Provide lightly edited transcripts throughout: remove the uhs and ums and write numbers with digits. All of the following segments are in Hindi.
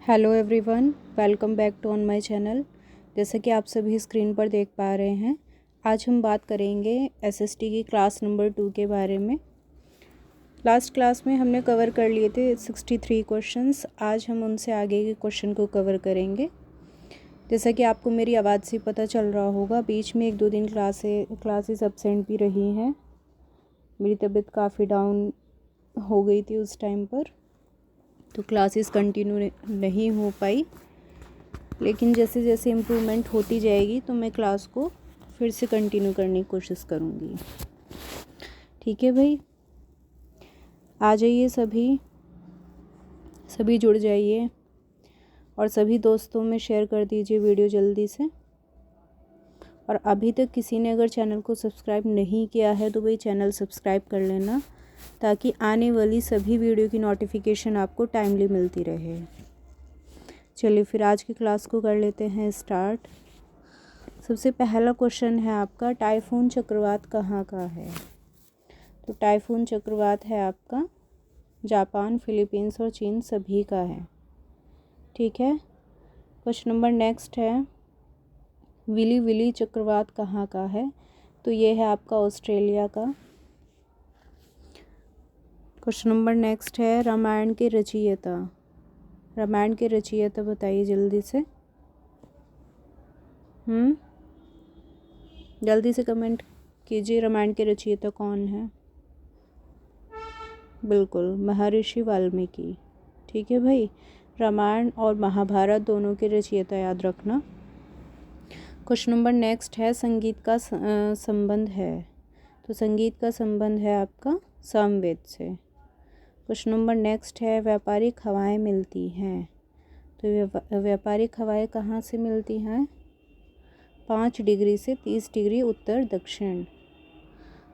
Hello everyone, welcome back to on my channel. जैसा कि आप सभी स्क्रीन पर देख पा रहे हैं, आज हम बात करेंगे एसएसटी की क्लास नंबर 2 के बारे में। लास्ट क्लास में हमने कवर कर लिए थे 63 क्वेश्चंस। आज हम उनसे आगे के क्वेश्चन को कवर करेंगे। जैसा कि आपको मेरी आवाज़ से पता चल रहा होगा, बीच में 1-2 दिन क्लासेस एब्सेंट भी रही हैं। मेरी तबीयत काफ़ी डाउन हो गई थी उस टाइम पर, तो क्लासेस कंटिन्यू नहीं हो पाई। लेकिन जैसे जैसे इम्प्रूवमेंट होती जाएगी तो मैं क्लास को फिर से कंटिन्यू करने की कोशिश करूँगी। ठीक है भाई, आ जाइए सभी जुड़ जाइए और सभी दोस्तों में शेयर कर दीजिए वीडियो जल्दी से। और अभी तक किसी ने अगर चैनल को सब्सक्राइब नहीं किया है तो भाई चैनल सब्सक्राइब कर लेना, ताकि आने वाली सभी वीडियो की नोटिफिकेशन आपको टाइमली मिलती रहे। चलिए फिर आज की क्लास को कर लेते हैं स्टार्ट। सबसे पहला क्वेश्चन है आपका, टाइफून चक्रवात कहाँ का है? तो टाइफून चक्रवात है आपका जापान, फिलीपींस और चीन सभी का है। ठीक है। क्वेश्चन नंबर नेक्स्ट है, विली विली चक्रवात कहाँ का है? तो ये है आपका ऑस्ट्रेलिया का। क्वेश्चन नंबर नेक्स्ट है, रामायण के रचयिता बताइए जल्दी से। जल्दी से कमेंट कीजिए, रामायण के रचयिता कौन है? बिल्कुल, महर्षि वाल्मीकि। ठीक है भाई, रामायण और महाभारत दोनों के रचयिता याद रखना। क्वेश्चन नंबर नेक्स्ट है, संगीत का संबंध है। तो संगीत का संबंध है आपका सामवेद से। क्वेश्चन नंबर नेक्स्ट है, व्यापारिक हवाएं मिलती हैं। तो व्यापारिक हवाएं कहाँ से मिलती हैं? 5 डिग्री से 30 डिग्री उत्तर दक्षिण।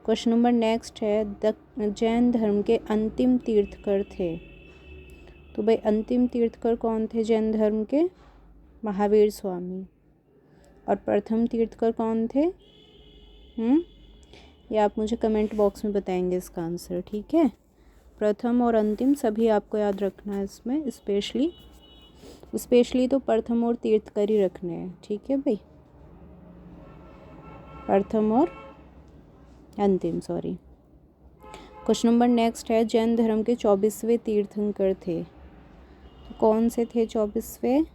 क्वेश्चन नंबर नेक्स्ट है, जैन धर्म के अंतिम तीर्थकर थे। तो भाई अंतिम तीर्थकर कौन थे जैन धर्म के? महावीर स्वामी। और प्रथम तीर्थकर कौन थे? ये आप मुझे कमेंट बॉक्स में बताएंगे इसका आंसर। ठीक है, प्रथम और अंतिम सभी आपको याद रखना है इसमें। स्पेशली तो प्रथम और तीर्थकर ही रखने हैं। ठीक है भाई, प्रथम और अंतिम, सॉरी। क्वेश्चन नंबर नेक्स्ट है, जैन धर्म के 24वें तीर्थंकर थे। तो कौन से थे 24वें?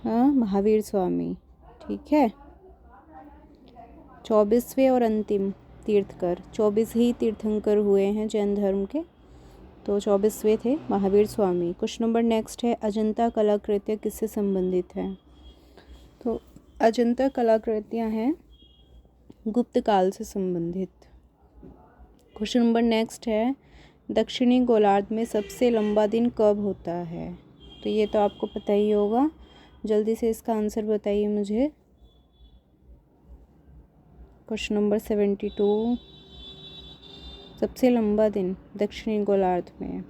महावीर स्वामी। ठीक है, 24वें और अंतिम तीर्थकर, 24 ही तीर्थंकर हुए हैं जैन धर्म के, तो 24वें थे Mahavir Swami. Question number next है, अजंता कलाकृतियाँ किससे संबंधित हैं? तो अजंता कलाकृतियाँ हैं गुप्त काल से संबंधित। क्वेश्चन नंबर नेक्स्ट है, दक्षिणी गोलार्ध में सबसे लंबा दिन कब होता है? तो ये तो आपको पता ही होगा, जल्दी से इसका आंसर बताइए मुझे। क्वेश्चन नंबर 72, सबसे लंबा दिन दक्षिणी गोलार्ध में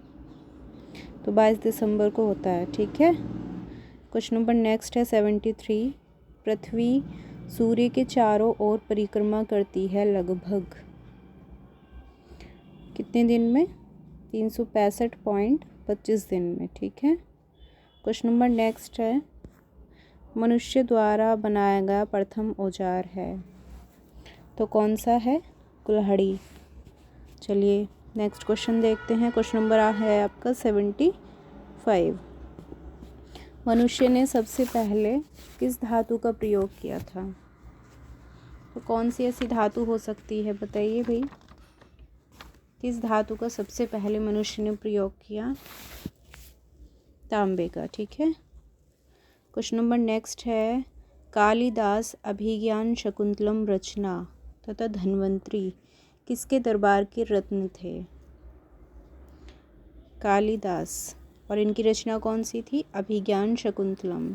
तो 22 दिसंबर को होता है। ठीक है। क्वेश्चन नंबर नेक्स्ट है 73, पृथ्वी सूर्य के चारों ओर परिक्रमा करती है लगभग कितने दिन में? 365.25 दिन में। ठीक है। क्वेश्चन नंबर नेक्स्ट है, मनुष्य द्वारा बनाया गया प्रथम औजार है। तो कौन सा है? कुल्हाड़ी। चलिए नेक्स्ट क्वेश्चन देखते हैं। क्वेश्चन नंबर है आपका 75, मनुष्य ने सबसे पहले किस धातु का प्रयोग किया था? तो कौन सी ऐसी धातु हो सकती है, बताइए भाई। किस धातु का सबसे पहले मनुष्य ने प्रयोग किया? तांबे का। ठीक है। क्वेश्चन नंबर नेक्स्ट है, कालिदास अभिज्ञान शकुंतलम रचना तथा धन्वंतरी किसके दरबार के रत्न थे? कालिदास, और इनकी रचना कौन सी थी? अभिज्ञान शकुंतलम।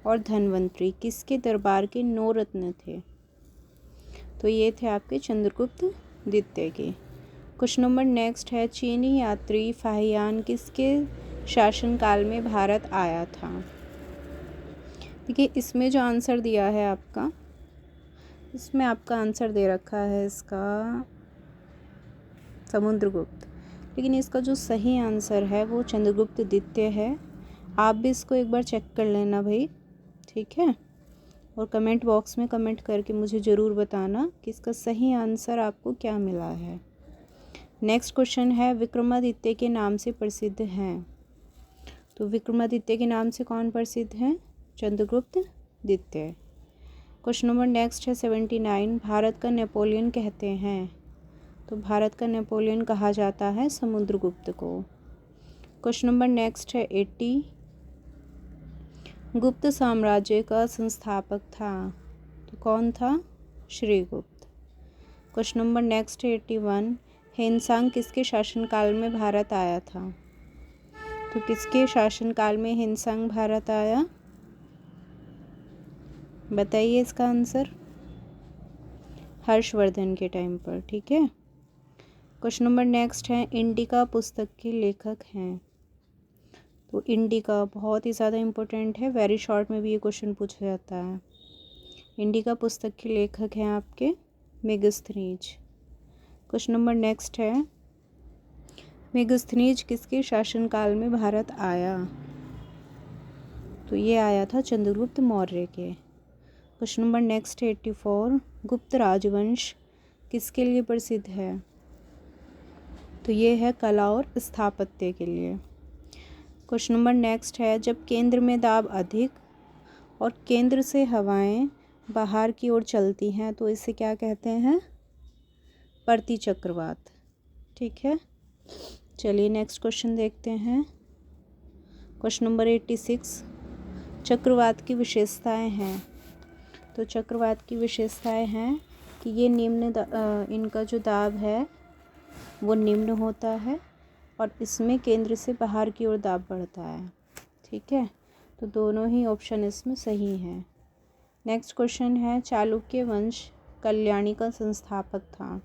और धन्वंतरी किसके दरबार के 9 रत्न थे? तो ये थे आपके चंद्रगुप्त द्वितीय के। क्वेश्चन नंबर नेक्स्ट है, चीनी यात्री फाहियान किसके शासनकाल में भारत आया था? देखिए इसमें जो आंसर दिया है आपका, इसमें आपका आंसर दे रखा है इसका समुद्रगुप्त, लेकिन इसका जो सही आंसर है वो चंद्रगुप्त द्वितीय है। आप भी इसको एक बार चेक कर लेना भाई, ठीक है। और कमेंट बॉक्स में कमेंट करके मुझे ज़रूर बताना कि इसका सही आंसर आपको क्या मिला है। नेक्स्ट क्वेश्चन है, विक्रमादित्य के नाम से प्रसिद्ध हैं। तो विक्रमादित्य के नाम से कौन प्रसिद्ध हैं? चंद्रगुप्त द्वितीय। क्वेश्चन नंबर नेक्स्ट है 79, भारत का नेपोलियन कहते हैं। तो भारत का नेपोलियन कहा जाता है समुद्रगुप्त को। क्वेश्चन नंबर नेक्स्ट है 80, गुप्त साम्राज्य का संस्थापक था। तो कौन था? श्रीगुप्त। क्वेश्चन नंबर नेक्स्ट है 81, हेनसांग किसके शासनकाल में भारत आया था? तो किसके शासनकाल में हेनसांग भारत आया? बताइए इसका आंसर। हर्षवर्धन के टाइम पर, ठीक है। क्वेश्चन नंबर नेक्स्ट है, इंडिका पुस्तक के लेखक हैं। तो इंडिका बहुत ही ज़्यादा इम्पोर्टेंट है, वेरी शॉर्ट में भी ये क्वेश्चन पूछा जाता है। इंडिका पुस्तक के लेखक हैं आपके मेगस्थनीज। क्वेश्चन नंबर नेक्स्ट है, मेगस्थनीज किसके शासनकाल में भारत आया? तो ये आया था चंद्रगुप्त मौर्य के। क्वेश्चन नंबर नेक्स्ट 84, गुप्त राजवंश किसके लिए प्रसिद्ध है? तो ये है कला और स्थापत्य के लिए। क्वेश्चन नंबर नेक्स्ट है, जब केंद्र में दाब अधिक और केंद्र से हवाएं बाहर की ओर चलती हैं तो इसे क्या कहते हैं? प्रतिचक्रवात, ठीक है। चलिए नेक्स्ट क्वेश्चन देखते हैं। क्वेश्चन नंबर 86, चक्रवात की विशेषताएं हैं। तो चक्रवात की विशेषताएं हैं कि ये इनका जो दाब है वो निम्न होता है और इसमें केंद्र से बाहर की ओर दाब बढ़ता है, ठीक है। तो दोनों ही ऑप्शन इसमें सही हैं। नेक्स्ट क्वेश्चन है, चालुक्य वंश कल्याणी का संस्थापक था।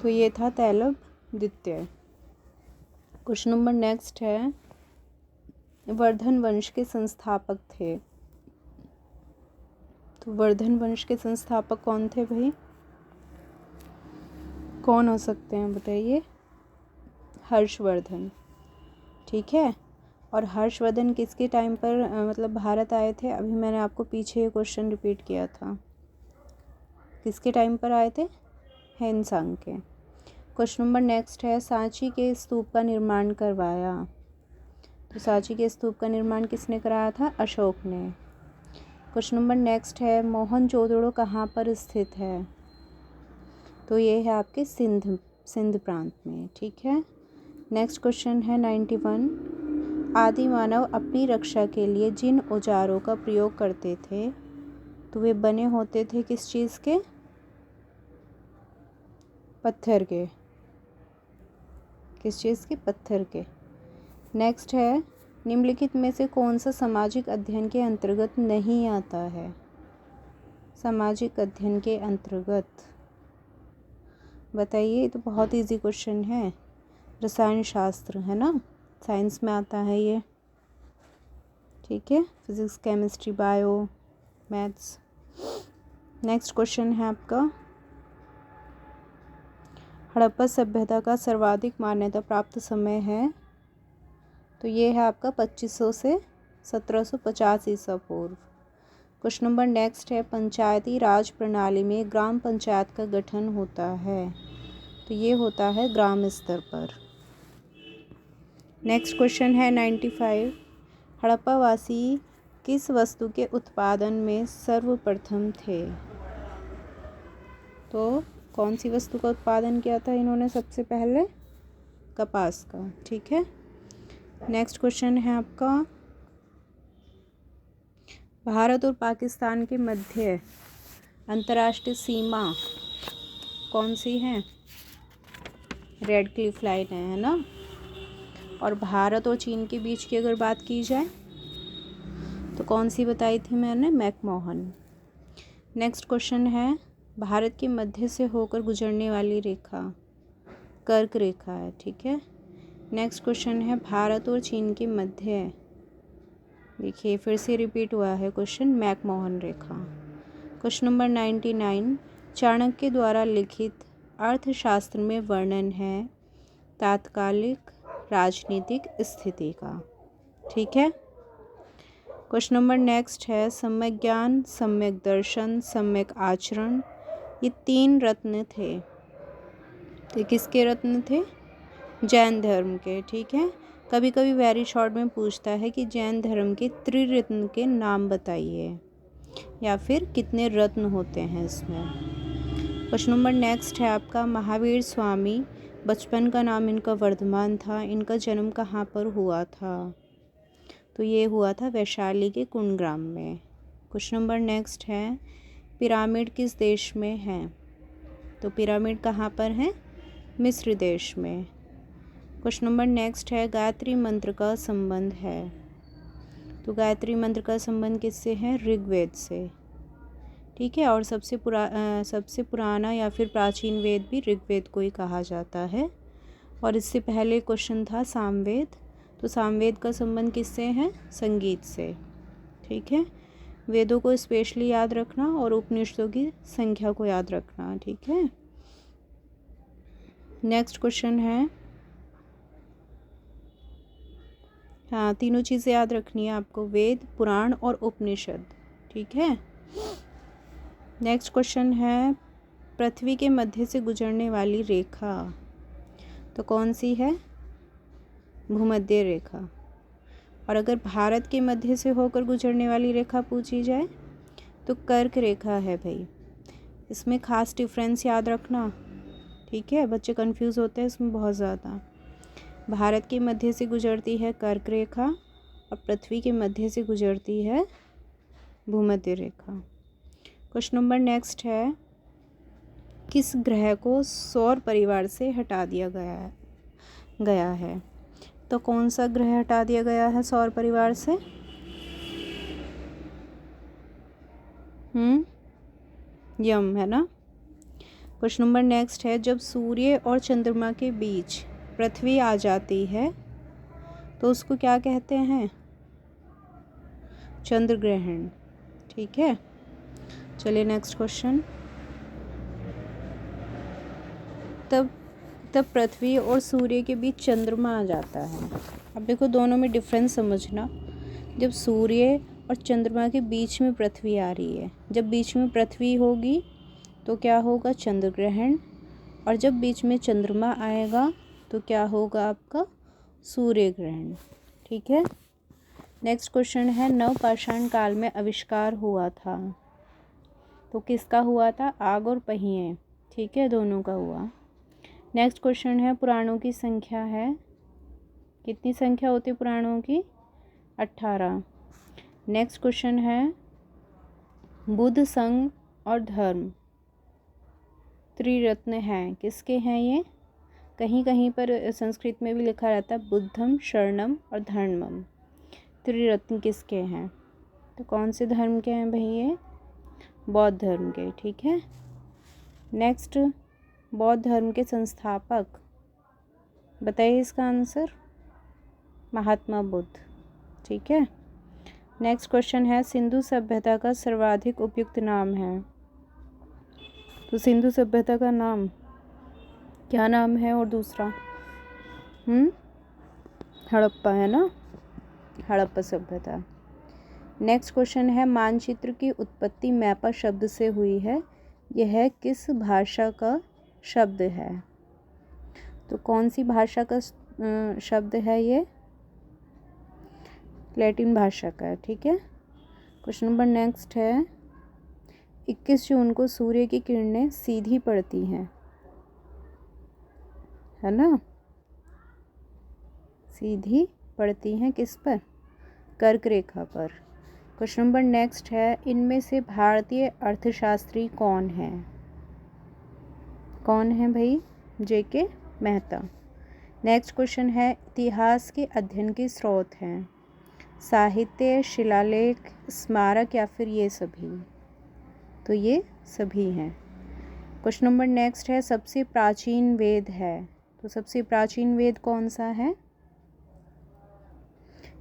तो ये था तैलभ द्वितीय। क्वेश्चन नंबर नेक्स्ट है, वर्धन वंश के संस्थापक थे। तो वर्धन वंश के संस्थापक कौन थे भाई? कौन हो सकते हैं बताइए? हर्षवर्धन, ठीक है। और हर्षवर्धन किसके टाइम पर मतलब भारत आए थे? अभी मैंने आपको पीछे ये क्वेश्चन रिपीट किया था। किसके टाइम पर आए थे? हेनसांग के। क्वेश्चन नंबर नेक्स्ट है, सांची के स्तूप का निर्माण करवाया। तो सांची के स्तूप का निर्माण किसने कराया था? अशोक ने। क्वेश्चन नंबर नेक्स्ट है, मोहनजोदड़ो कहाँ पर स्थित है? तो ये है आपके सिंध प्रांत में, ठीक है। नेक्स्ट क्वेश्चन है 91, आदि मानव अपनी रक्षा के लिए जिन औजारों का प्रयोग करते थे तो वे बने होते थे किस चीज़ के? पत्थर के। किस चीज़ के? पत्थर के। नेक्स्ट है, निम्नलिखित में से कौन सा सामाजिक अध्ययन के अंतर्गत नहीं आता है? सामाजिक अध्ययन के अंतर्गत बताइए। तो बहुत इजी क्वेश्चन है, रसायन शास्त्र है ना, साइंस में आता है ये, ठीक है। Physics, chemistry, bio, maths. Next question है आपका, हड़प्पा सभ्यता का सर्वाधिक मान्यता प्राप्त समय है। तो ये है आपका 2500 से 1750 ईसा पूर्व। क्वेश्चन नंबर नेक्स्ट है, पंचायती राज प्रणाली में ग्राम पंचायत का गठन होता है। तो ये होता है ग्राम स्तर पर। नेक्स्ट क्वेश्चन है 95, हड़प्पावासी किस वस्तु के उत्पादन में सर्वप्रथम थे? तो कौन सी वस्तु का उत्पादन किया था इन्होंने सबसे पहले? कपास का, ठीक है। नेक्स्ट क्वेश्चन है आपका, भारत और पाकिस्तान के मध्य अंतर्राष्ट्रीय सीमा कौन सी है? रेड क्लिफ लाइन है ना। और भारत और चीन के बीच की अगर बात की जाए तो कौन सी बताई थी मैंने? मैकमोहन। नेक्स्ट क्वेश्चन है, भारत के मध्य से होकर गुजरने वाली रेखा कर्क रेखा है, ठीक है। नेक्स्ट क्वेश्चन है, भारत और चीन के मध्य, देखिए फिर से रिपीट हुआ है क्वेश्चन, मैकमोहन रेखा। क्वेश्चन नंबर 99, चाणक्य द्वारा लिखित अर्थशास्त्र में वर्णन है तात्कालिक राजनीतिक स्थिति का। ठीक है। क्वेश्चन नंबर नेक्स्ट है, सम्यक ज्ञान, सम्यक दर्शन, सम्यक आचरण, ये 3 रत्न थे। तो किसके रत्न थे? जैन धर्म के। ठीक है। कभी कभी वेरी शॉर्ट में पूछता है कि जैन धर्म के त्रिरत्न के नाम बताइए, या फिर कितने रत्न होते हैं इसमें। क्वेश्चन नंबर नेक्स्ट है आपका, महावीर स्वामी, बचपन का नाम इनका वर्धमान था, इनका जन्म कहाँ पर हुआ था? तो ये हुआ था वैशाली के कुंडग्राम में। क्वेश्चन नंबर नेक्स्ट है, पिरामिड किस देश में है? तो पिरामिड कहाँ पर है? मिस्र देश में। क्वेश्चन नंबर नेक्स्ट है, गायत्री मंत्र का संबंध है। तो गायत्री मंत्र का संबंध किससे है? ऋग्वेद से। ठीक है। और सबसे पुराना या फिर प्राचीन वेद भी ऋग्वेद को ही कहा जाता है। और इससे पहले क्वेश्चन था सामवेद। तो सामवेद का संबंध किससे है? संगीत से। ठीक है। वेदों को स्पेशली याद रखना और उपनिषदों की संख्या को याद रखना। ठीक है। नेक्स्ट क्वेश्चन है, हाँ, तीनों चीज़ें याद रखनी है आपको, वेद, पुराण और उपनिषद। ठीक है। नेक्स्ट क्वेश्चन है, पृथ्वी के मध्य से गुजरने वाली रेखा तो कौन सी है? भूमध्य रेखा। और अगर भारत के मध्य से होकर गुजरने वाली रेखा पूछी जाए तो कर्क रेखा है भाई। इसमें खास डिफरेंस याद रखना। ठीक है। बच्चे कंफ्यूज होते हैं इसमें बहुत ज़्यादा। भारत के मध्य से गुजरती है कर्क रेखा और पृथ्वी के मध्य से गुजरती है भूमध्य रेखा। क्वेश्चन नंबर नेक्स्ट है, किस ग्रह को सौर परिवार से हटा दिया गया है? तो कौन सा ग्रह हटा दिया गया है सौर परिवार से? यम है ना। क्वेश्चन नंबर नेक्स्ट है, जब सूर्य और चंद्रमा के बीच पृथ्वी आ जाती है तो उसको क्या कहते हैं? चंद्र ग्रहण। ठीक है। चलिए नेक्स्ट क्वेश्चन, तब पृथ्वी और सूर्य के बीच चंद्रमा आ जाता है। अब देखो दोनों में डिफरेंस समझना। जब सूर्य और चंद्रमा के बीच में पृथ्वी आ रही है, जब बीच में पृथ्वी होगी तो क्या होगा? चंद्र ग्रहण। और जब बीच में चंद्रमा आएगा तो क्या होगा आपका? सूर्य ग्रहण। ठीक है। नेक्स्ट क्वेश्चन है, नवपाषाण काल में आविष्कार हुआ था तो किसका हुआ था? आग और पहिए। ठीक है, दोनों का हुआ। नेक्स्ट क्वेश्चन है, पुराणों की संख्या है, कितनी संख्या होती है पुराणों की? 18। नेक्स्ट क्वेश्चन है, बुद्ध, संघ और धर्म त्रिरत्न हैं, किसके हैं ये? कहीं कहीं पर संस्कृत में भी लिखा रहता है बुद्धम, शरणम और धर्मम। त्रिरत्न किसके हैं? तो कौन से धर्म के हैं भाई ये? बौद्ध धर्म के। ठीक है। नेक्स्ट, बौद्ध धर्म के संस्थापक बताइए इसका आंसर? महात्मा बुद्ध। ठीक है। नेक्स्ट क्वेश्चन है, सिंधु सभ्यता का सर्वाधिक उपयुक्त नाम है। तो सिंधु सभ्यता का नाम क्या नाम है? और दूसरा हड़प्पा है ना, हड़प्पा सभ्यता। नेक्स्ट क्वेश्चन है, मानचित्र की उत्पत्ति मैपा शब्द से हुई है, यह किस भाषा का शब्द है? तो कौन सी भाषा का शब्द है ये? लैटिन भाषा का है। ठीक है। क्वेश्चन नंबर नेक्स्ट है, 21 जून को सूर्य की किरणें सीधी पड़ती हैं, है ना, सीधी पड़ती हैं किस पर? कर्क रेखा पर। क्वेश्चन नंबर नेक्स्ट है, इनमें से भारतीय अर्थशास्त्री कौन है? कौन है भाई? J.K. मेहता। नेक्स्ट क्वेश्चन है, इतिहास के अध्ययन के स्रोत हैं, साहित्य, शिलालेख, स्मारक या फिर ये सभी? तो ये सभी हैं। क्वेश्चन नंबर नेक्स्ट है, सबसे प्राचीन वेद है, तो सबसे प्राचीन वेद कौन सा है?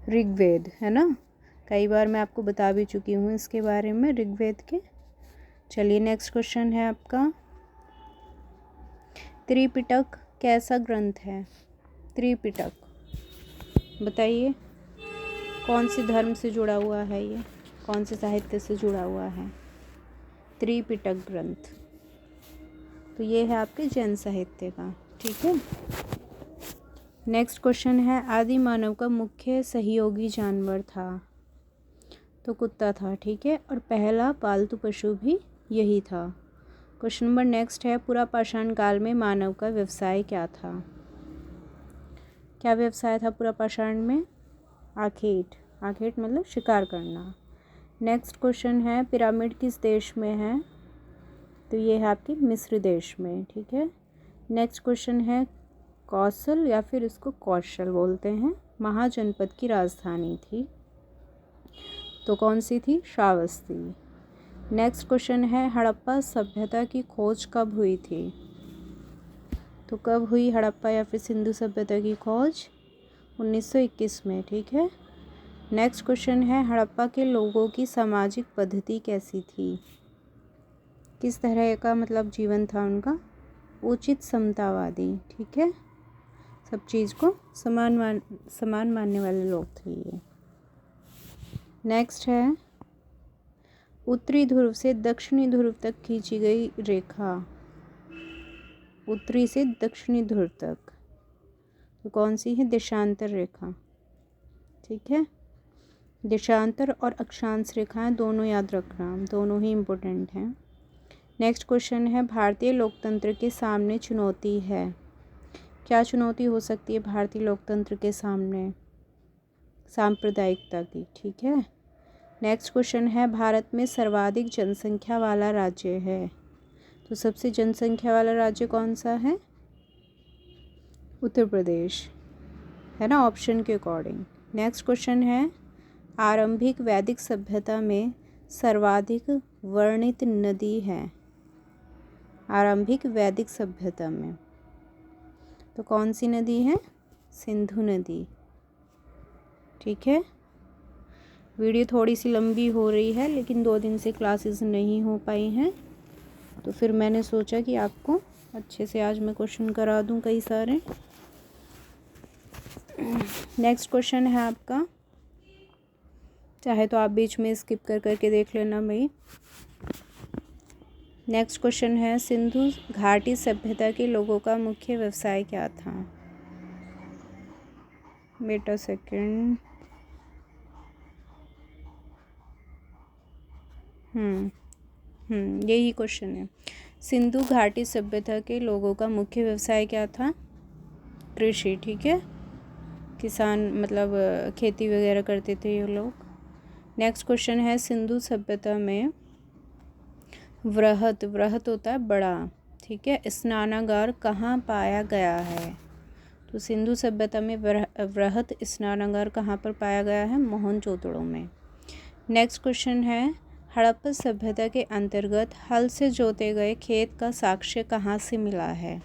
ऋग्वेद, है ना। कई बार मैं आपको बता भी चुकी हूँ इसके बारे में, ऋग्वेद के। चलिए नेक्स्ट क्वेश्चन है आपका, त्रिपिटक कैसा ग्रंथ है? त्रिपिटक, बताइए कौन से धर्म से जुड़ा हुआ है, ये कौन से साहित्य से जुड़ा हुआ है? त्रिपिटक ग्रंथ, तो ये है आपके जैन साहित्य का। ठीक है, नेक्स्ट क्वेश्चन है, आदि मानव का मुख्य सहयोगी जानवर था? तो कुत्ता था। ठीक है, और पहला पालतू पशु भी यही था। क्वेश्चन नंबर नेक्स्ट है, पूरा पाषाण काल में मानव का व्यवसाय क्या था? क्या व्यवसाय था पूरा पाषाण में? आखेट, आखेट मतलब शिकार करना। नेक्स्ट क्वेश्चन है, पिरामिड किस देश में है? तो ये है आपके मिस्र देश में। ठीक है, नेक्स्ट क्वेश्चन है, कौशल या फिर इसको कौशल बोलते हैं, महाजनपद की राजधानी थी, तो कौन सी थी? श्रावस्ती। नेक्स्ट क्वेश्चन है, हड़प्पा सभ्यता की खोज कब हुई थी? तो कब हुई हड़प्पा या फिर सिंधु सभ्यता की खोज? 1921 में। ठीक है, नेक्स्ट क्वेश्चन है, हड़प्पा के लोगों की सामाजिक पद्धति कैसी थी? किस तरह का मतलब जीवन था उनका? उचित समतावादी। ठीक है, सब चीज़ को समान मानने वाले लोग थे ये। नेक्स्ट है, उत्तरी ध्रुव से दक्षिणी ध्रुव तक खींची गई रेखा, उत्तरी से दक्षिणी ध्रुव तक, तो कौन सी है? देशांतर रेखा। ठीक है, देशांतर और अक्षांश रेखाएं दोनों याद रखना, दोनों ही इम्पोर्टेंट हैं। नेक्स्ट क्वेश्चन है, भारतीय लोकतंत्र के सामने चुनौती है? क्या चुनौती हो सकती है भारतीय लोकतंत्र के सामने? सांप्रदायिकता की। ठीक है, नेक्स्ट क्वेश्चन है, भारत में सर्वाधिक जनसंख्या वाला राज्य है? तो सबसे जनसंख्या वाला राज्य कौन सा है? उत्तर प्रदेश, है ना, ऑप्शन के अकॉर्डिंग। नेक्स्ट क्वेश्चन है, आरंभिक वैदिक सभ्यता में सर्वाधिक वर्णित नदी है? आरंभिक वैदिक सभ्यता में तो कौन सी नदी है? सिंधु नदी। ठीक है, वीडियो थोड़ी सी लंबी हो रही है, लेकिन 2 दिन से क्लासेस नहीं हो पाई हैं, तो फिर मैंने सोचा कि आपको अच्छे से आज मैं क्वेश्चन करा दूं कई सारे। नेक्स्ट क्वेश्चन है आपका, चाहे तो आप बीच में स्किप कर करके देख लेना भाई। नेक्स्ट क्वेश्चन है, सिंधु घाटी सभ्यता के लोगों का मुख्य व्यवसाय क्या था? बेटा सेकंड, यही क्वेश्चन है। सिंधु घाटी सभ्यता के लोगों का मुख्य व्यवसाय क्या था? कृषि। ठीक है, किसान मतलब खेती वगैरह करते थे ये लोग। नेक्स्ट क्वेश्चन है, सिंधु सभ्यता में वृहत, वृहत होता है बड़ा, ठीक है, स्नानागार कहाँ पाया गया है? तो सिंधु सभ्यता में वृहत स्नानागार कहाँ पर पाया गया है? मोहनजोदड़ो में। नेक्स्ट क्वेश्चन है, हड़प्पा सभ्यता के अंतर्गत हल से जोते गए खेत का साक्ष्य कहाँ से मिला है?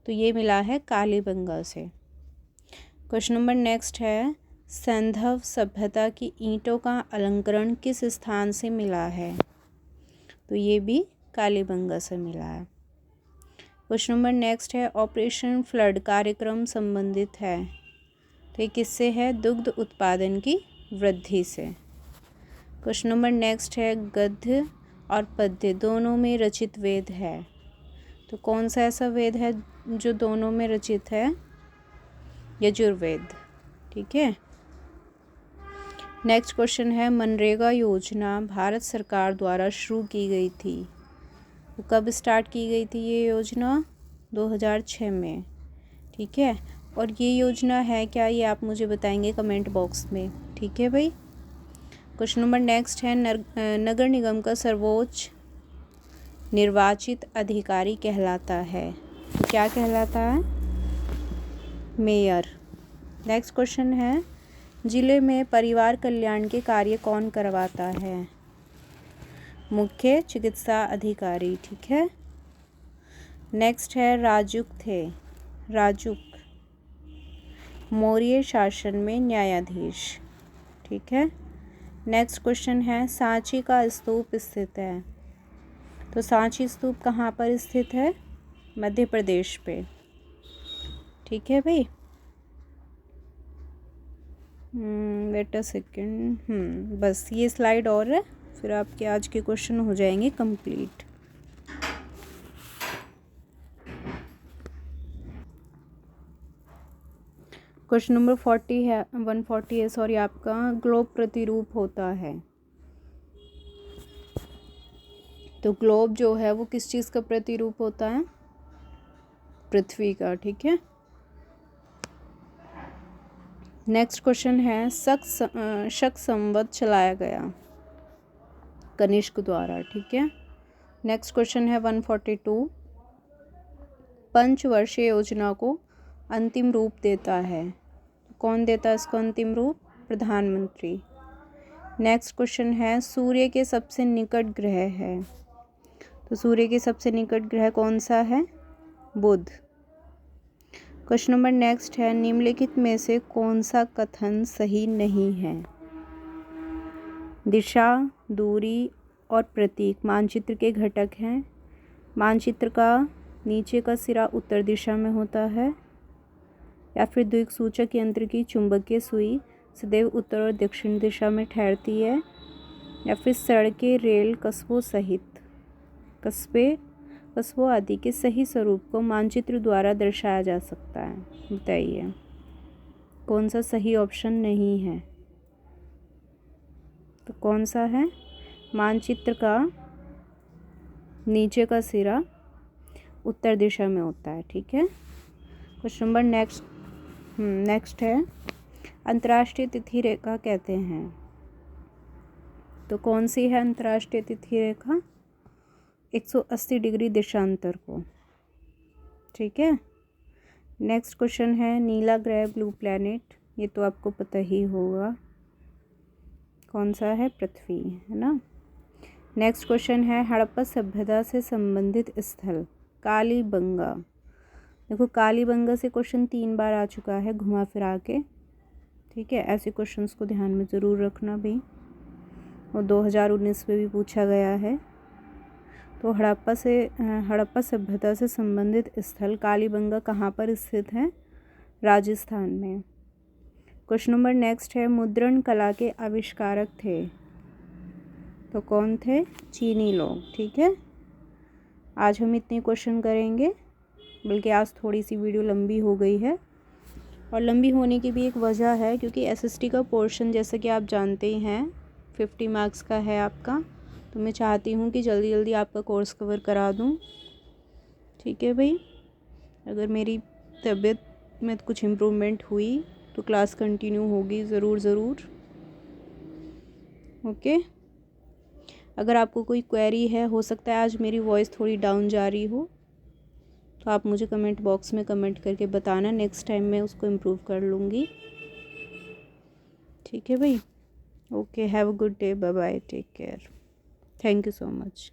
तो ये मिला है कालीबंगा से। क्वेश्चन नंबर नेक्स्ट है, सैंधव सभ्यता की ईंटों का अलंकरण किस स्थान से मिला है? तो ये भी कालीबंगा से मिला है। क्वेश्चन नंबर नेक्स्ट है, ऑपरेशन फ्लड कार्यक्रम संबंधित है? तो ये किससे है? दुग्ध उत्पादन की वृद्धि से। क्वेश्चन नंबर नेक्स्ट है, गद्य और पद्य दोनों में रचित वेद है? तो कौन सा ऐसा वेद है जो दोनों में रचित है? यजुर्वेद। ठीक है, नेक्स्ट क्वेश्चन है, मनरेगा योजना भारत सरकार द्वारा शुरू की गई थी? तो कब स्टार्ट की गई थी ये योजना? 2006 में। ठीक है, और ये योजना है क्या, ये आप मुझे बताएंगे कमेंट बॉक्स में। ठीक है भाई। क्वेश्चन नंबर नेक्स्ट है, नगर निगम का सर्वोच्च निर्वाचित अधिकारी कहलाता है? तो क्या कहलाता है? मेयर। नेक्स्ट क्वेश्चन है, जिले में परिवार कल्याण के कार्य कौन करवाता है? मुख्य चिकित्सा अधिकारी। ठीक है, नेक्स्ट है, राजुक थे, राजुक मौर्य शासन में न्यायाधीश। ठीक है, नेक्स्ट क्वेश्चन है, सांची का स्तूप स्थित है? तो सांची स्तूप कहाँ पर स्थित है? मध्य प्रदेश पे। ठीक है भाई। Wait a second. बस ये स्लाइड और है, फिर आपके आज के क्वेश्चन हो जाएंगे कंप्लीट। क्वेश्चन नंबर 40 है, 140 है सॉरी आपका। ग्लोब प्रतिरूप होता है, तो ग्लोब जो है वो किस चीज़ का प्रतिरूप होता है? पृथ्वी का, ठीक है। नेक्स्ट क्वेश्चन है, शक संवत चलाया गया कनिष्क द्वारा, ठीक है। नेक्स्ट क्वेश्चन है 142, पंचवर्षीय योजना को अंतिम रूप देता है, कौन देता है इसको अंतिम रूप? प्रधानमंत्री। नेक्स्ट क्वेश्चन है, सूर्य के सबसे निकट ग्रह है, तो सूर्य के सबसे निकट ग्रह कौन सा है? बुध। क्वेश्चन नंबर नेक्स्ट है, निम्नलिखित में से कौन सा कथन सही नहीं है? दिशा, दूरी और प्रतीक मानचित्र के घटक हैं। मानचित्र का नीचे का सिरा उत्तर दिशा में होता है, या फिर द्विसूचक यंत्र की चुंबकीय सुई सदैव उत्तर और दक्षिण दिशा में ठहरती है, या फिर सड़कें, रेल, कस्बों आदि के सही स्वरूप को मानचित्र द्वारा दर्शाया जा सकता है। बताइए कौन सा सही ऑप्शन नहीं है? तो कौन सा है? मानचित्र का नीचे का सिरा उत्तर दिशा में होता है, ठीक है। क्वेश्चन नंबर नेक्स्ट है, अंतर्राष्ट्रीय तिथि रेखा कहते हैं, तो कौन सी है अंतर्राष्ट्रीय तिथि रेखा? 180 डिग्री देशांतर को, ठीक है। नेक्स्ट क्वेश्चन है, नीला ग्रह ब्लू प्लैनेट, ये तो आपको पता ही होगा, कौन सा है? पृथ्वी, है ना। नेक्स्ट क्वेश्चन है, हड़प्पा सभ्यता से संबंधित स्थल कालीबंगा। देखो कालीबंगा से क्वेश्चन 3 बार आ चुका है घुमा फिरा के, ठीक है। ऐसे क्वेश्चंस को ध्यान में ज़रूर रखना भी, वो 2019 में भी पूछा गया है। तो हड़प्पा सभ्यता से संबंधित स्थल कालीबंगा कहाँ पर स्थित है? राजस्थान में। क्वेश्चन नंबर नेक्स्ट है, मुद्रण कला के आविष्कारक थे, तो कौन थे? चीनी लोग, ठीक है। आज हम इतने क्वेश्चन करेंगे, बल्कि आज थोड़ी सी वीडियो लंबी हो गई है, और लंबी होने की भी एक वजह है, क्योंकि एसएसटी का पोर्शन जैसा कि आप जानते ही हैं 50 मार्क्स का है आपका, तो मैं चाहती हूँ कि जल्दी जल्दी आपका कोर्स कवर करा दूँ, ठीक है भाई। अगर मेरी तबीयत में कुछ इम्प्रूवमेंट हुई तो क्लास कंटिन्यू होगी ज़रूर। ओके। अगर आपको कोई क्वेरी है, हो सकता है आज मेरी वॉइस थोड़ी डाउन जा रही हो, तो आप मुझे कमेंट बॉक्स में कमेंट करके बताना, नेक्स्ट टाइम मैं उसको इम्प्रूव कर लूँगी, ठीक है भाई। Okay, have a good day, bye bye, take care, thank you so much.